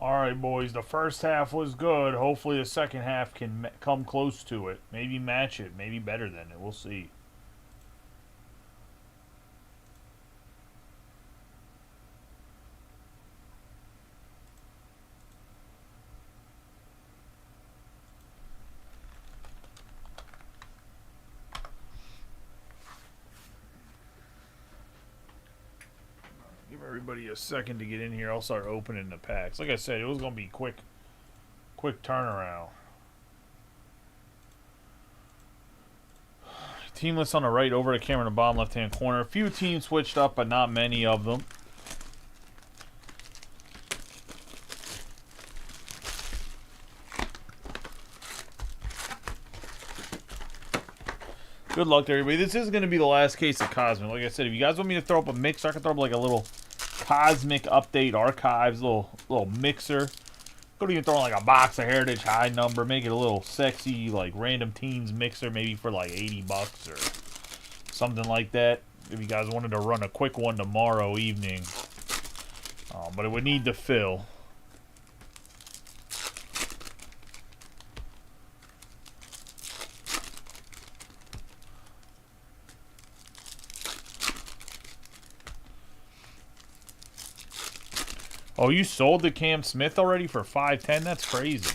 All right, boys. The first half was good. Hopefully, the second half can come close to it. Maybe match it. Maybe better than it. We'll see. Give everybody a second to get in here. I'll start opening the packs. Like I said, it was gonna be quick turnaround. Team list on the right, over the camera in the bottom left-hand corner. A few teams switched up, but not many of them. Good luck to everybody. This is going to be the last case of Cosmic. Like I said, if you guys want me to throw up a mixer, I can throw up like a little Cosmic Update Archives, little mixer. Could even throw in like a box of Heritage High Number, make it a little sexy, like random teens mixer, maybe for like $80 or something like that. If you guys wanted to run a quick one tomorrow evening, but it would need to fill. Oh, you sold the Cam Smith already for $510? That's crazy.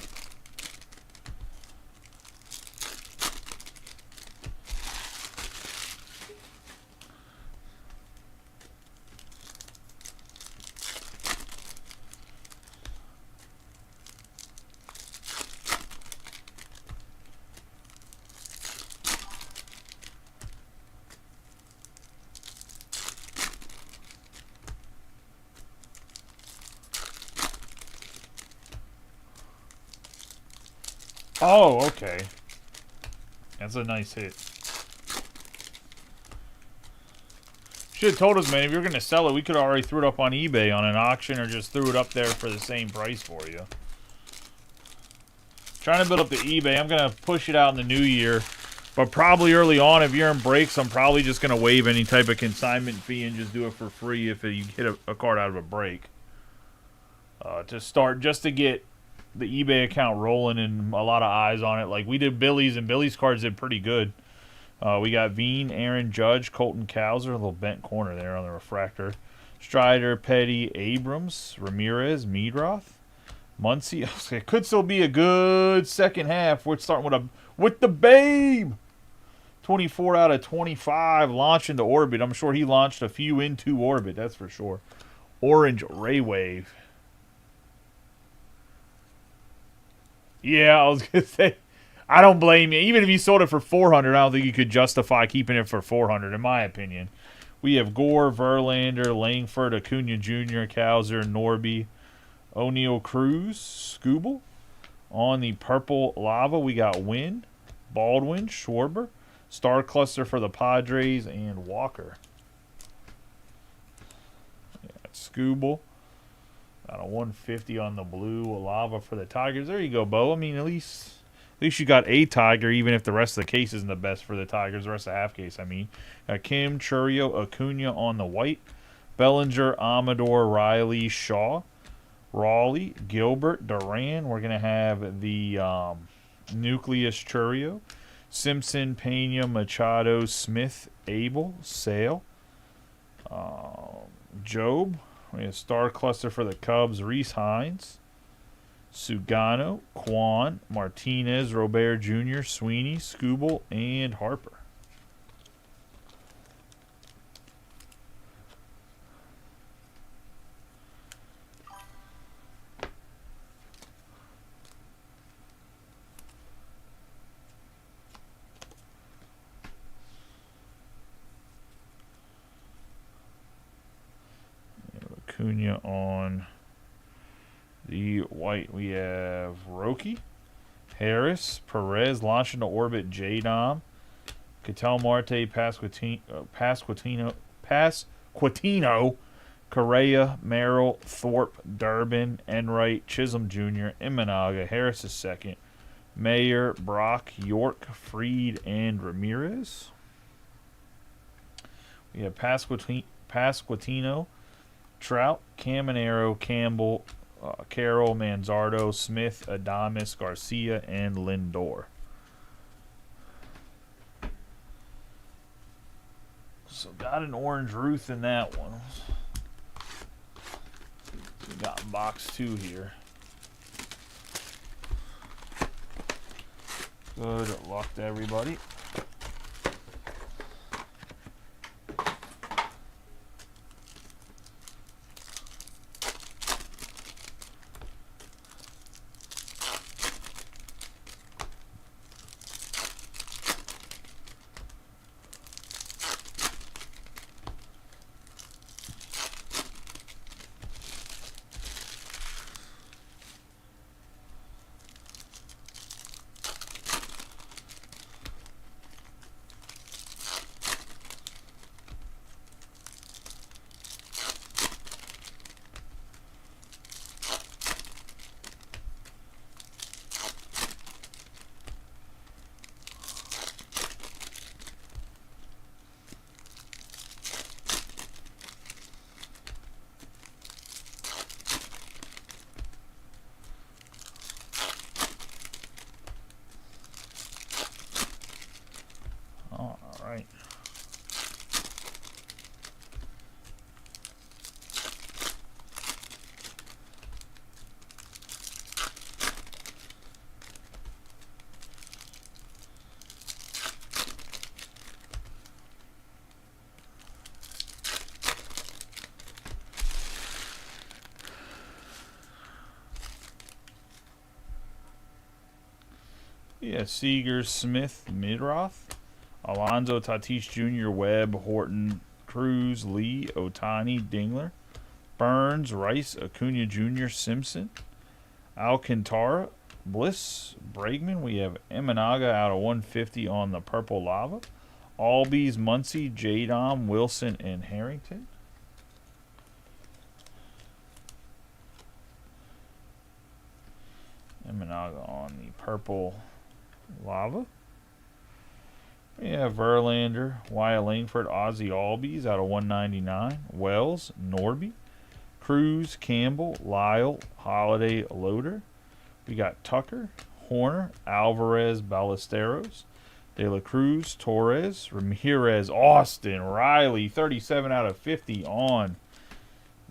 Oh, okay. That's a nice hit. Should have told us, man, if you're going to sell it, we could have already threw it up on eBay on an auction or just threw it up there for the same price for you. Trying to build up the eBay. I'm going to push it out in the new year. But probably early on, if you're in breaks, I'm probably just going to waive any type of consignment fee and just do it for free if you hit a card out of a break. Just to get the eBay account rolling and a lot of eyes on it. Like we did Billy's, and Billy's cards did pretty good. We got Veen, Aaron Judge, Colton Cowser, a little bent corner there on the refractor. Strider, Petty, Abrams, Ramirez, Meadroth, Muncie. It could still be a good second half. We're starting with the Babe. 24 out of 25 launch into orbit. I'm sure he launched a few into orbit. That's for sure. Orange Ray Wave. Yeah, I was going to say, I don't blame you. Even if you sold it for $400, I don't think you could justify keeping it for $400, in my opinion. We have Gore, Verlander, Langford, Acuna Jr., Cowser, Norby, O'Neill Cruz, Scooble. On the purple lava, we got Wynn, Baldwin, Schwarber, Star Cluster for the Padres, and Walker. Yeah, Scooble. Got a 150 on the blue, a lava for the Tigers. There you go, Bo. I mean, at least you got a Tiger, even if the rest of the case isn't the best for the Tigers. The rest of the half case, I mean. Kim, Churio, Acuna on the white. Bellinger, Amador, Riley, Shaw, Raleigh, Gilbert, Duran. We're going to have the Nucleus Churio. Simpson, Pena, Machado, Smith, Abel, Sale. Job. We have Star Cluster for the Cubs, Reese Hines, Sugano, Kwan, Martinez, Robert Jr., Sweeney, Scooble, and Harper. Acuna on the white. We have Roki, Harris, Perez, launching to orbit, J-Dom, Ketel Marte, Pasquantino, Correa, Merrill, Thorpe, Durbin, Enright, Chisholm Jr., Imanaga, Harris is second, Mayer, Brock, York, Freed, and Ramirez. We have Pasquantino, Trout, Caminero, Campbell, Carroll, Manzardo, Smith, Adames, Garcia, and Lindor. So got an orange Ruth in that one. We got box 2 here. Good luck to everybody. All right. Yeah, Seager, Smith, Midroth, Alonzo, Tatis Jr., Webb, Horton, Cruz, Lee, Otani, Dingler, Burns, Rice, Acuna Jr., Simpson, Alcantara, Bliss, Bregman. We have Eminaga out of 150 on the Purple Lava. Albies, Muncy, Jadom, Wilson, and Harrington. Eminaga on the Purple Lava. We have Verlander, Wyatt Langford, Ozzy Albies out of 199. Wells, Norby, Cruz, Campbell, Lyle, Holiday, Loader. We got Tucker, Horner, Alvarez, Ballesteros, De La Cruz, Torres, Ramirez, Austin, Riley, 37 out of 50 on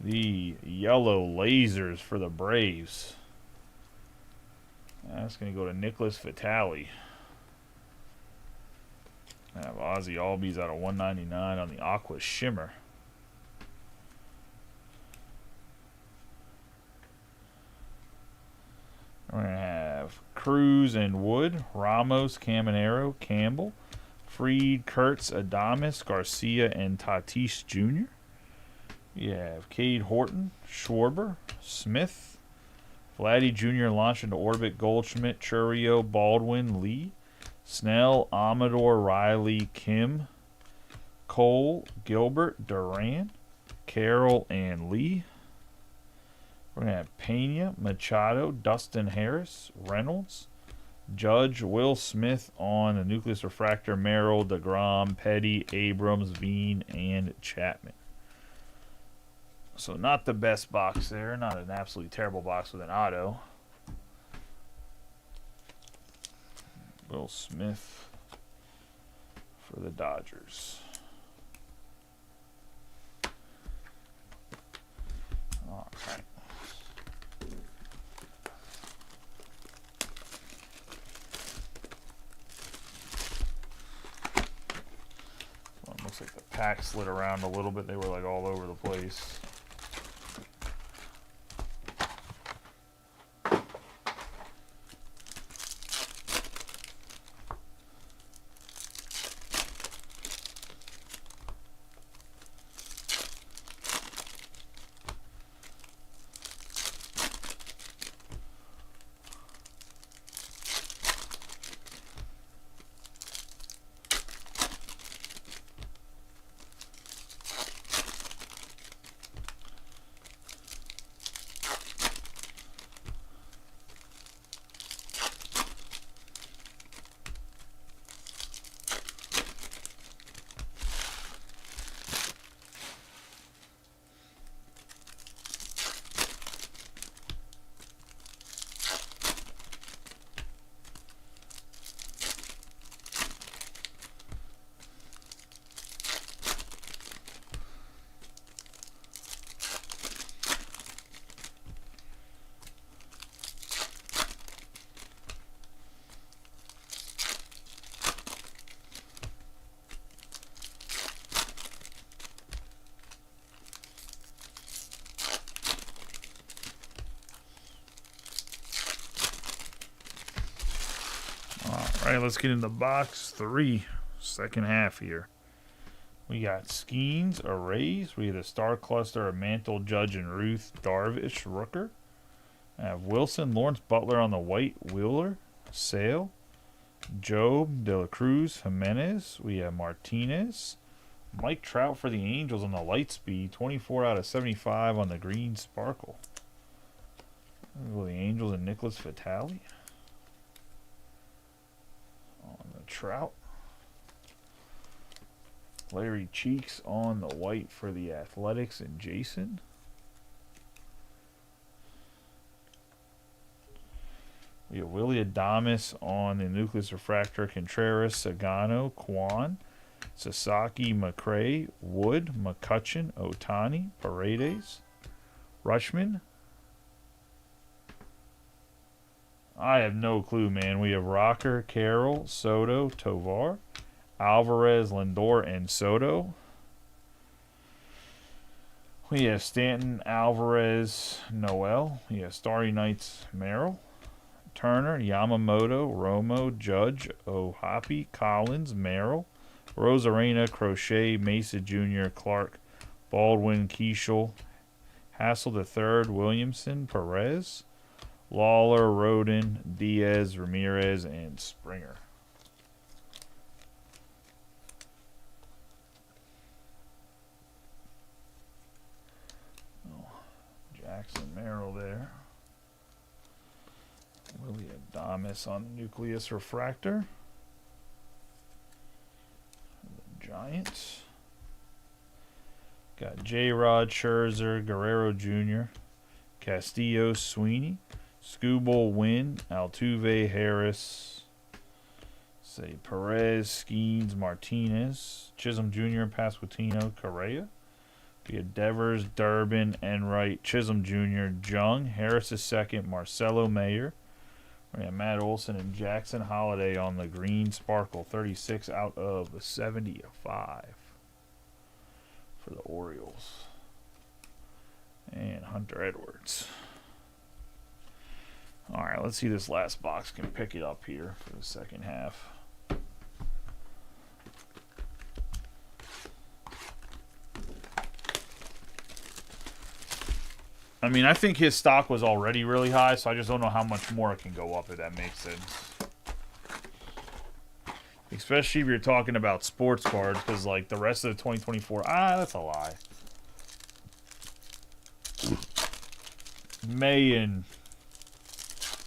the yellow lasers for the Braves. That's going to go to Nicholas Vitale. I have Ozzy Albies out of 199 on the Aqua Shimmer. We're going to have Cruz and Wood, Ramos, Caminero, Campbell, Fried, Kurtz, Adames, Garcia, and Tatis Jr. You have Cade Horton, Schwarber, Smith, Vladdy Jr. launched into orbit, Goldschmidt, Churio, Baldwin, Lee, Snell, Amador, Riley, Kim, Cole, Gilbert, Duran, Carroll, and Lee. We're going to have Pena, Machado, Dustin Harris, Reynolds, Judge, Will Smith on the Nucleus Refractor, Merrill, DeGrom, Petty, Abrams, Veen, and Chapman. So not the best box there. Not an absolutely terrible box with an auto. Will Smith for the Dodgers. All right. Well, it looks like the pack slid around a little bit. They were like all over the place. right, let's get into box 3, second half here. We got Skeens, Arrays. We have the Star Cluster of Mantle, Judge, and Ruth Darvish, Rooker. I have Wilson, Lawrence Butler on the white, Wheeler, Sale, Job, De La Cruz, Jimenez. We have Martinez. Mike Trout for the Angels on the light speed, 24 out of 75 on the green sparkle. The Angels and Nicholas Vitale on the Trout. Larry Cheeks on the white for the Athletics and Jason. We have Willie Adames on the Nucleus Refractor, Contreras, Sagano, Kwan, Sasaki, McRae, Wood, McCutcheon, Otani, Paredes, Rutschman. I have no clue, man. We have Rocker, Carroll, Soto, Tovar, Alvarez, Lindor, and Soto. We have Stanton, Alvarez, Noel. We have Starry Nights, Merrill, Turner, Yamamoto, Romo, Judge, O'Hoppe, Collins, Merrill, Rosarena, Crochet, Mesa Jr., Clark, Baldwin, Keishel, Hassel III, Williamson, Perez, Lawler, Rodin, Diaz, Ramirez, and Springer. Oh, Jackson Merrill there. Willie Adames on the Nucleus Refractor. The Giants. Got J-Rod, Scherzer, Guerrero Jr., Castillo, Sweeney, Skubal, Wynn, Altuve, Harris, say Perez, Skeens, Martinez, Chisholm Jr., Pasquantino, Correa. We have Devers, Durbin, Enright, Chisholm Jr., Jung, Harris II, Marcelo Mayer. We have Matt Olson and Jackson Holiday on the green sparkle, 36 out of 75 for the Orioles. And Hunter Edwards. All right, let's see this last box can pick it up here for the second half. I mean, I think his stock was already really high, so I just don't know how much more it can go up, if that makes sense. Especially if you're talking about sports cards, because, like, the rest of the 2024... that's a lie. May and...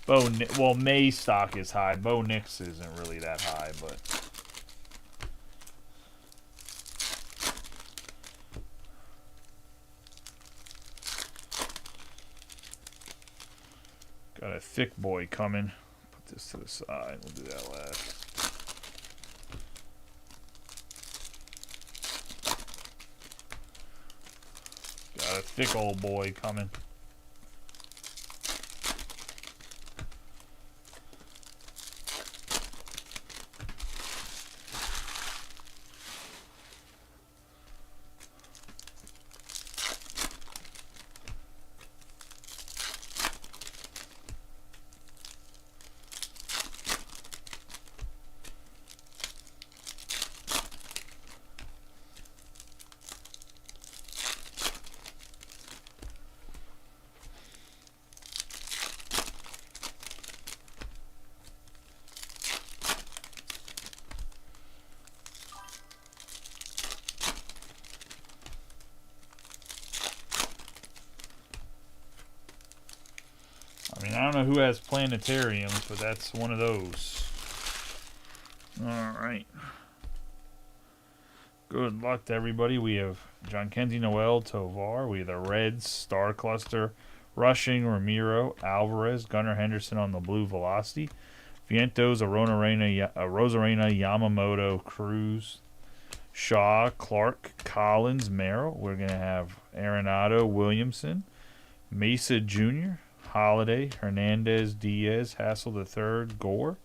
well, May's stock is high. Bo Nix isn't really that high, but... Got a thick boy coming. Put this to the side. We'll do that last. Got a thick old boy coming. I mean, I don't know who has planetariums, but that's one of those. Alright. Good luck to everybody. We have John Kenzie, Noel, Tovar. We have the Reds, Star Cluster, Rushing, Ramiro, Alvarez, Gunnar Henderson on the blue Velocity, Vientos, Rosarena, Yamamoto, Cruz, Shaw, Clark, Collins, Merrill. We're going to have Arenado, Williamson, Mesa Jr., Holiday, Hernandez, Diaz, Hassel III, Gore,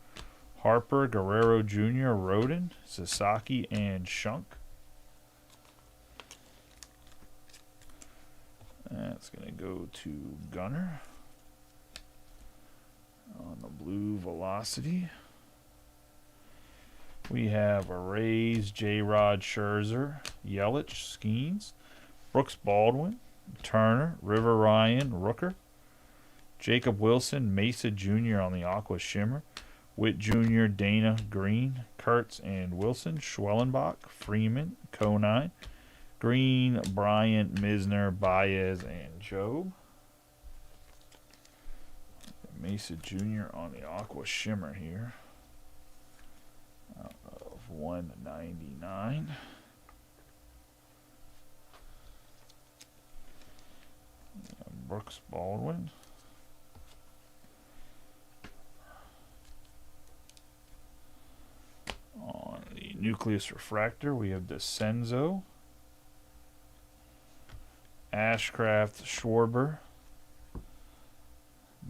Harper, Guerrero Jr., Rodin, Sasaki, and Shunk. That's going to go to Gunner on the blue Velocity. We have a Rays, J-Rod, Scherzer, Yelich, Skeens, Brooks Baldwin, Turner, River Ryan, Rooker, Jacob Wilson, Mesa Jr. on the Aqua Shimmer, Witt Jr., Dana, Green, Kurtz and Wilson, Schwellenbach, Freeman, Conine, Green, Bryant, Misner, Baez, and Job. Mesa Jr. on the Aqua Shimmer here of 199. Brooks Baldwin. On the Nucleus Refractor, we have DeCenzo, Ashcraft, Schwarber,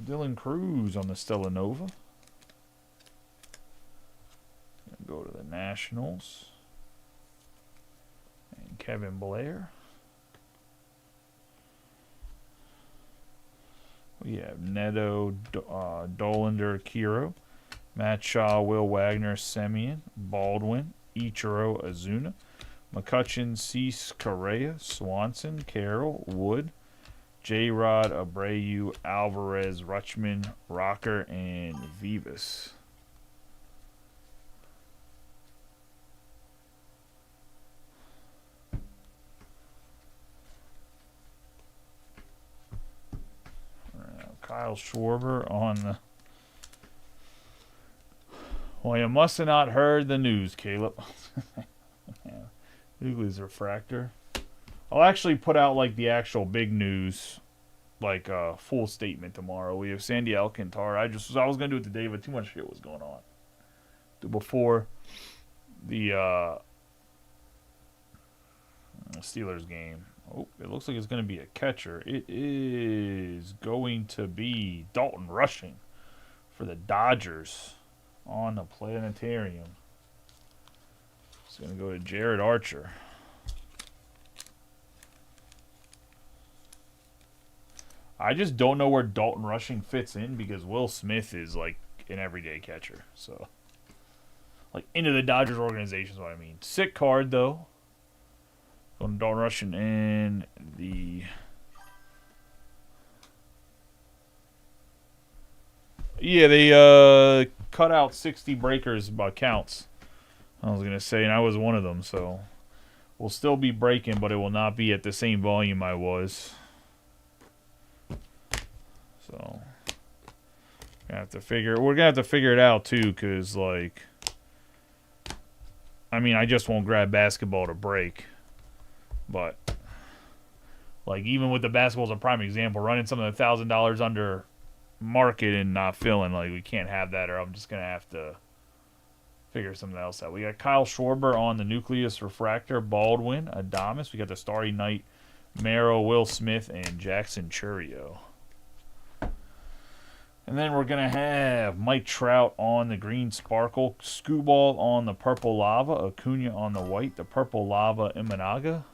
Dylan Cruz on the Stella Nova. Go to the Nationals. And Kevin Blair. We have Neto, Dolander, Kiro, Matt Shaw, Will Wagner, Semien, Baldwin, Ichiro, Azuna, McCutcheon, Cease, Correa, Swanson, Carroll, Wood, J-Rod, Abreu, Alvarez, Rutschman, Rocker, and Vivas. Kyle Schwarber on the... Well, you must have not heard the news, Caleb. Yeah. Nucleus Refractor. I'll actually put out like the actual big news, like a full statement tomorrow. We have Sandy Alcantara. I was gonna do it today, but too much shit was going on before the Steelers game. Oh, it looks like it's going to be a catcher. It is going to be Dalton Rushing for the Dodgers on the Planetarium. It's going to go to Jared Archer. I just don't know where Dalton Rushing fits in because Will Smith is like an everyday catcher. So, like, into the Dodgers organization is what I mean. Sick card, though. Going to Dalton Rushing and the... Yeah, they cut out 60 breakers by counts. I was going to say, and I was one of them, so we'll still be breaking, but it will not be at the same volume I was. So we're gonna have to figure it out too, because like, I mean, I just won't grab basketball to break, but like even with the basketball as a prime example, running something $1,000 under market and not filling, like we can't have that, or I'm just gonna have to figure something else out. We got Kyle Schwarber on the Nucleus Refractor, Baldwin, Adames. We got the Starry Night, Merrill, Will Smith, and Jackson Churio. And then we're going to have Mike Trout on the Green Sparkle, Skubal on the Purple Lava, Acuna on the White, the Purple Lava Imanaga.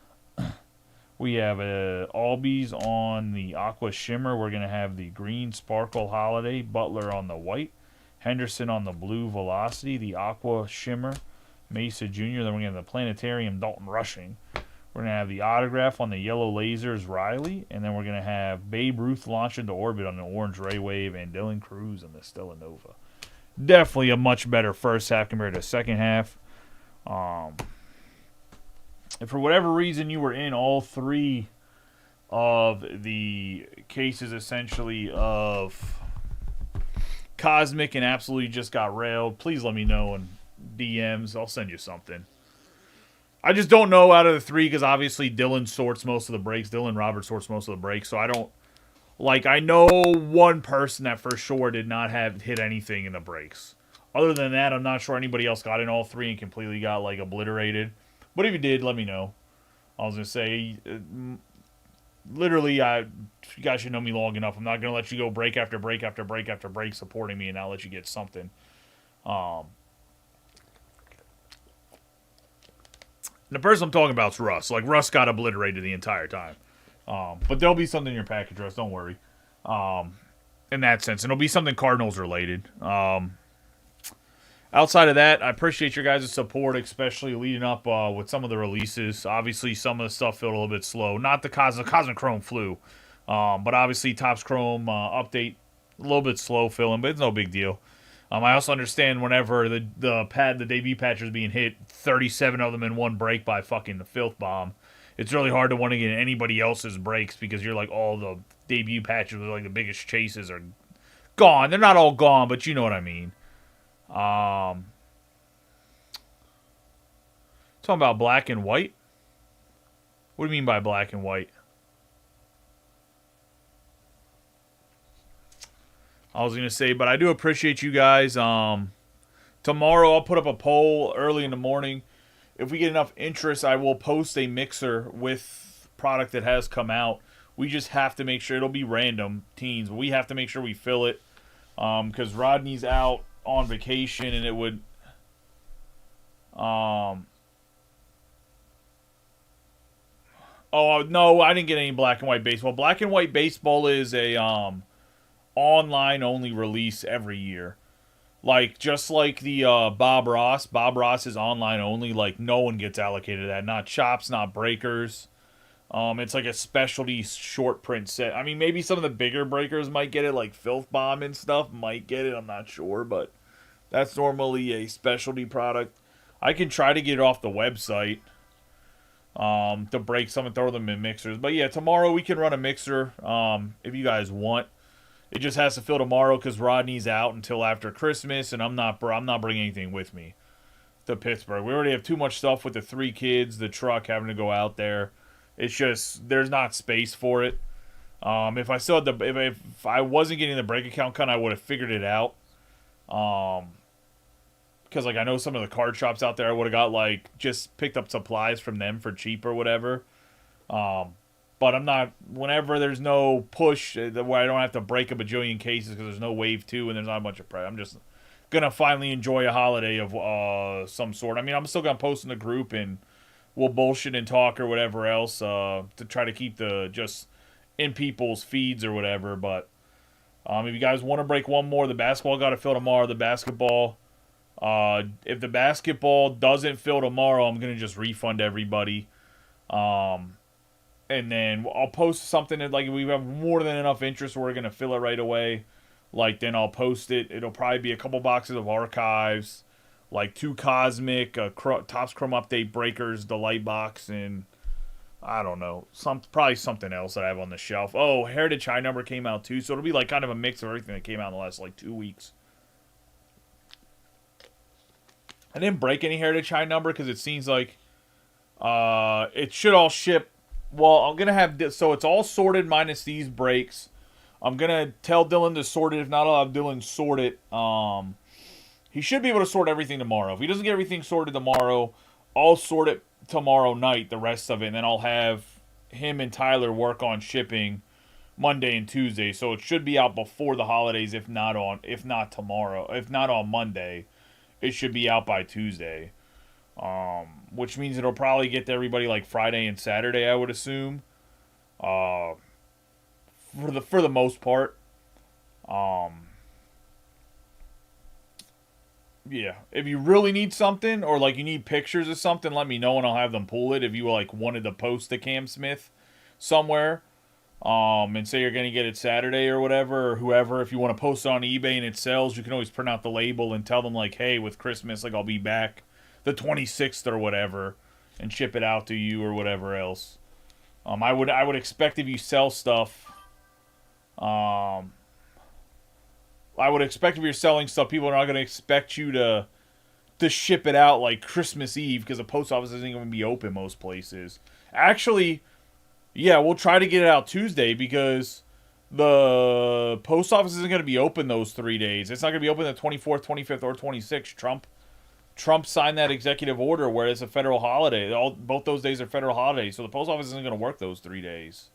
We have Albies on the Aqua Shimmer. We're going to have the Green Sparkle Holiday, Butler on the White, Henderson on the Blue Velocity, the Aqua Shimmer, Mesa Jr. Then we're going to have the Planetarium Dalton Rushing. We're going to have the autograph on the Yellow Lasers, Riley. And then we're going to have Babe Ruth launch into orbit on the Orange Ray Wave and Dylan Cruz on the Stella Nova. Definitely a much better first half compared to second half. If for whatever reason you were in all three of the cases essentially of Cosmic and absolutely just got railed, please let me know in DMs. I'll send you something. I just don't know out of the three because obviously Dylan sorts most of the breaks. Dylan Roberts sorts most of the breaks. So I don't, like, I know one person that for sure did not have hit anything in the breaks. Other than that, I'm not sure anybody else got in all three and completely got, like, obliterated. But if you did, let me know. I was going to say, literally, you guys should know me long enough. I'm not going to let you go break after break after break after break supporting me and not let you get something. The person I'm talking about is Russ. Like, Russ got obliterated the entire time. But there'll be something in your package, Russ. Don't worry. In that sense. And it'll be something Cardinals related. Outside of that, I appreciate your guys' support, especially leading up with some of the releases. Obviously, some of the stuff felt a little bit slow. Not the Cosmic Chrome flu, but obviously Topps Chrome update a little bit slow filling, but it's no big deal. I also understand whenever the debut patch is being hit, 37 of them in one break by fucking the filth bomb. It's really hard to want to get anybody else's breaks because you're like all the debut patches with like the biggest chases are gone. They're not all gone, but you know what I mean. Talking about black and white. What do you mean by black and white? I was gonna say, but I do appreciate you guys. Tomorrow I'll put up a poll early in the morning. If we get enough interest, I will post a mixer with product that has come out. We just have to make sure it'll be random teens, but we have to make sure we fill it. Because Rodney's out on vacation, and it would. Oh no, I didn't get any black and white baseball. Black and white baseball is a online only release every year. Like just like the Bob Ross. Bob Ross is online only. Like no one gets allocated that. Not Chops, not Breakers. It's like a specialty short print set. I mean, maybe some of the bigger breakers might get it, like Filth Bomb and stuff might get it. I'm not sure, but that's normally a specialty product. I can try to get it off the website to break some and throw them in mixers. But yeah, tomorrow we can run a mixer if you guys want. It just has to fill tomorrow because Rodney's out until after Christmas, and I'm not bringing anything with me to Pittsburgh. We already have too much stuff with the 3 kids, the truck having to go out there. It's just there's not space for it. If I still had if I wasn't getting the break account cut, I would have figured it out. Because like I know some of the card shops out there, I would have got like just picked up supplies from them for cheap or whatever. But I'm not. Whenever there's no push where I don't have to break a bajillion cases because there's no wave 2 and there's not a bunch of prep, I'm just gonna finally enjoy a holiday of some sort. I mean, I'm still gonna post in the group and we'll bullshit and talk or whatever else to try to keep the just in people's feeds or whatever. But if you guys want to break one more, the basketball got to fill tomorrow. The basketball, if the basketball doesn't fill tomorrow, I'm gonna just refund everybody. And then I'll post something that, like, if we have more than enough interest, we're going to fill it right away. Like, then I'll post it. It'll probably be a couple boxes of archives, like 2 Cosmic, Topps Chrome Update Breakers, the light box, and I don't know. Probably something else that I have on the shelf. Oh, Heritage High Number came out too, so it'll be like kind of a mix of everything that came out in the last, like, 2 weeks. I didn't break any Heritage High Number because it seems like it should all ship. Well, I'm going to have this, so it's all sorted minus these breaks. I'm going to tell Dylan to sort it. If not, I'll have Dylan sort it. He should be able to sort everything tomorrow. If he doesn't get everything sorted tomorrow, I'll sort it tomorrow night, the rest of it, and then I'll have him and Tyler work on shipping Monday and Tuesday. So it should be out before the holidays, if not tomorrow. If not on Monday, it should be out by Tuesday. Which means it'll probably get to everybody like Friday and Saturday, I would assume. For the most part. Yeah. If you really need something, or like you need pictures of something, let me know and I'll have them pull it. If you like wanted to post to Cam Smith somewhere, and say you're gonna get it Saturday or whatever, or whoever, if you want to post it on eBay and it sells, you can always print out the label and tell them like, hey, with Christmas, like I'll be back the 26th or whatever, and ship it out to you or whatever else. I would expect if you sell stuff, I would expect if you're selling stuff, people are not going to expect you to ship it out like Christmas Eve because the post office isn't going to be open most places. Actually, yeah, we'll try to get it out Tuesday because the post office isn't going to be open those 3 days. It's not going to be open the 24th, 25th, or 26th. Trump signed that executive order where it's a federal holiday. Both those days are federal holidays, so the post office isn't going to work those 3 days.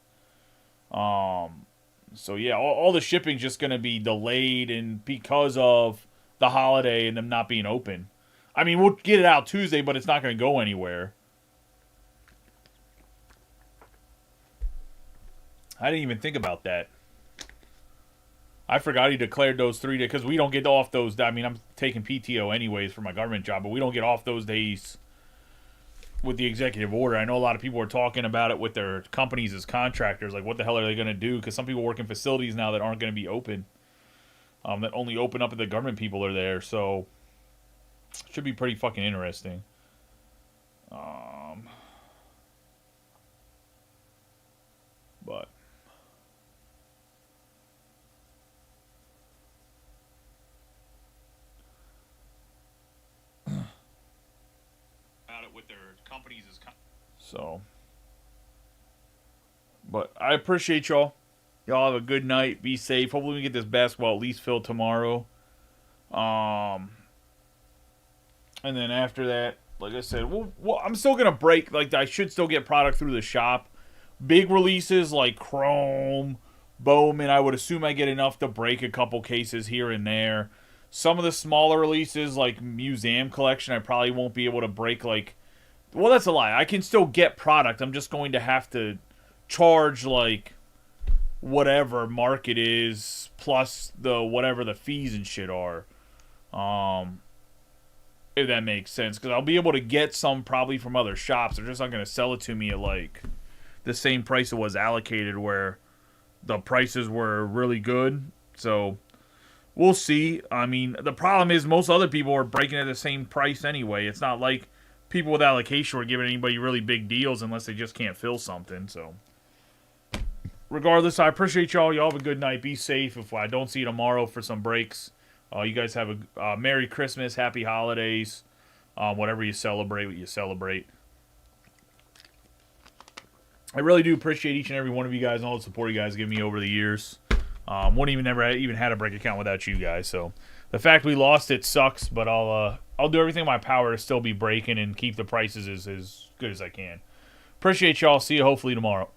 So yeah, all the shipping's just going to be delayed and because of the holiday and them not being open. I mean, we'll get it out Tuesday, but it's not going to go anywhere. I didn't even think about that. I forgot he declared those 3 days because we don't get off those. I mean, I'm taking PTO anyways for my government job, but we don't get off those days with the executive order. I know a lot of people are talking about it with their companies as contractors. Like, what the hell are they going to do? Because some people work in facilities now that aren't going to be open, that only open up if the government people are there. So, it should be pretty fucking interesting. But with their companies as so. But I appreciate y'all. Y'all have a good night. Be safe. Hopefully we get this basketball at least filled tomorrow. And then after that, like I said, well, I'm still gonna break. Like, I should still get product through the shop. Big releases like Chrome, Bowman, I would assume I get enough to break a couple cases here and there. Some of the smaller releases like Museum Collection, I probably won't be able to break like. Well, that's a lie. I can still get product. I'm just going to have to charge like whatever market is plus the whatever the fees and shit are. If that makes sense, because I'll be able to get some probably from other shops. They're just not going to sell it to me at like the same price it was allocated, where the prices were really good. So we'll see. I mean, the problem is most other people are breaking at the same price anyway. It's not like people with allocation were giving anybody really big deals unless they just can't fill something. So regardless, I appreciate y'all. Y'all have a good night. Be safe. If I don't see you tomorrow for some breaks, you guys have a Merry Christmas, Happy Holidays, whatever you celebrate, what you celebrate. I really do appreciate each and every one of you guys and all the support you guys give me over the years. Wouldn't even never even had a break account without you guys. So the fact we lost it sucks, but I'll do everything in my power to still be breaking and keep the prices as good as I can. Appreciate y'all. See you hopefully tomorrow.